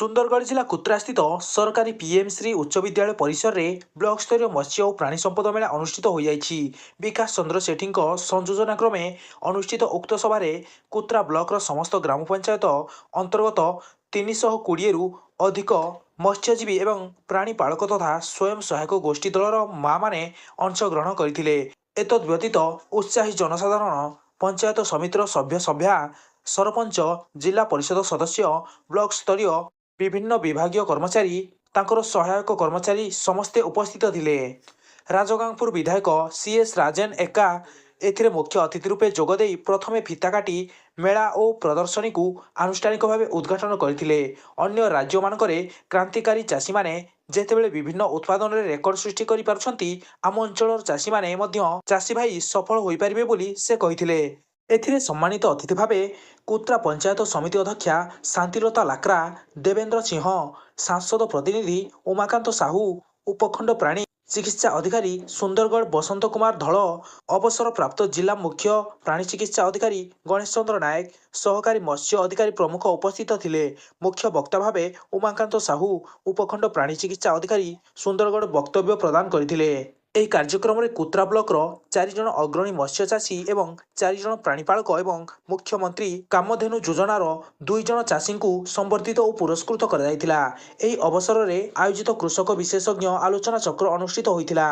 सुंदरगढ़ जिला कुत्रा स्थित सरकारी पीएम श्री उच्च विद्यालय परिसर में ब्लॉक स्तरीय मत्स्य और प्राणी संपद मेला अनुष्ठित हो जाइछि। विकास चंद्र सेठी संयोजना क्रमे अनुष्ठित उक्त सभार कुत्रा ब्लॉक समस्त ग्राम पंचायत अंतर्गत 320 रु अधिक मत्स्यजीवी एवं प्राणीपालक तथा स्वयं सहायक गोष्ठी दलर माँ माने अंशग्रहण करथिले। एतद् व्यतीत उत्साही जनसाधारण पंचायत समितिर सभ्य सभ्या सरपंच जिला परिषद सदस्य ब्लॉक स्तरीय विभिन्न विभागीय कर्मचारी तांकर सहायक कर्मचारी समस्ते उपस्थित थिले। राजगांगपुर विधायक सीएस राजेन एका एथिरे मुख्य अतिथि रूपे जोगदे प्रथमे फिता काटी मेला और प्रदर्शनी को आनुष्ठानिक भाव उद्घाटन करथिले। अन्य राज्य मानकरे क्रांतिकारी चाषी माने जेतेबेले विभिन्न उत्पादन रे रेकर्ड सृष्टि करि पारुछंती आम अंचलर चाषी माने मध्य चाषी भाई सफल होई परिबे बोली से कहिथिले। एथिरे सम्मानित अतिथि भावे कुत्रा पंचायत समिति अध्यक्षा शांतिलता लाक्रा, देवेंद्र सिंह, सांसद प्रतिनिधि उमाकांत साहू, उपखंड प्राणी चिकित्सा अधिकारी सुंदरगढ़ बसंत कुमार धल, अवसर प्राप्त जिला मुख्य प्राणी चिकित्सा अधिकारी गणेश चंद्र नायक, सहकारी मत्स्य अधिकारी प्रमुख उपस्थित थिले। मुख्य वक्ता भावे उमाकांत साहू, उपखंड प्राणी चिकित्सा अधिकारी सुंदरगढ़ वक्तव्य प्रदान करथिले। ଏହି କାର୍ଯ୍ୟକ୍ରମରେ କୁତ୍ରା ବ୍ଲକର 4 ଜଣ ଅଗ୍ରଣୀ ମତ୍ସ୍ୟ ଚାଷୀ ଏବଂ 4 ଜଣ ପ୍ରାଣୀପାଳକ ଏବଂ ମୁଖ୍ୟମନ୍ତ୍ରୀ କାମଧେନୁ ଯୋଜନାର 2 ଜଣ ଚାଷୀଙ୍କୁ ସମ୍ବର୍ଦ୍ଧିତ ଓ ପୁରସ୍କୃତ କରାଯାଇଥିଲା। ଏହି ଅବସରରେ ଆୟୋଜିତ କୃଷକ ବିଶେଷଜ୍ଞ ଆଲୋଚନା ଚକ୍ର ଅନୁଷ୍ଠିତ ହୋଇଥିଲା।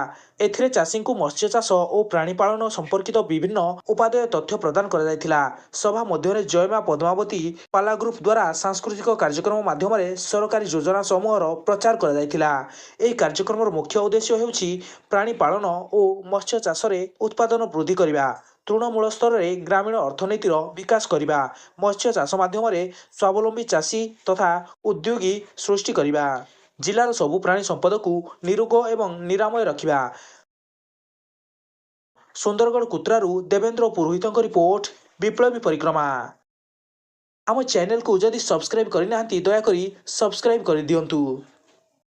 ଏଥିରେ ଚାଷୀଙ୍କୁ ମତ୍ସ୍ୟ ଚାଷ ଓ ପ୍ରାଣୀପାଳନ ସମ୍ପର୍କିତ ବିଭିନ୍ନ ଉପାଦେୟ ତଥ୍ୟ ପ୍ରଦାନ କରାଯାଇଥିଲା। ସଭା ମଧ୍ୟରେ ଜୟମା ପଦ୍ମାବତୀ ପାଲା ଗ୍ରୁପ ଦ୍ୱାରା ସାଂସ୍କୃତିକ କାର୍ଯ୍ୟକ୍ରମ ମାଧ୍ୟମରେ ସରକାରୀ ଯୋଜନା ସମୂହର ପ୍ରଚାର କରାଯାଇଥିଲା। ଏହି କାର୍ଯ୍ୟକ୍ରମର ମୁଖ୍ୟ ଉଦ୍ଦେଶ୍ୟ ହେଉଛି प्राणीपालन और मत्स्य चाष उत्पादन वृद्धि करने, तृणमूल स्तर में ग्रामीण अर्थनीतिर विकास करने, मत्स्य चाष माध्यम स्वावलंबी चाषी तथा उद्योगी सृष्टि करने, जिलार सबु प्राणी संपद को निरोग एवं निरामय रखा। सुंदरगढ़ कुत्रारू देवेंद्र पुरोहित रिपोर्ट, विप्लवी परिक्रमा। आम चैनल को जदि सब्सक्राइब करना दयाकोरी सब्सक्राइब कर दियंतु।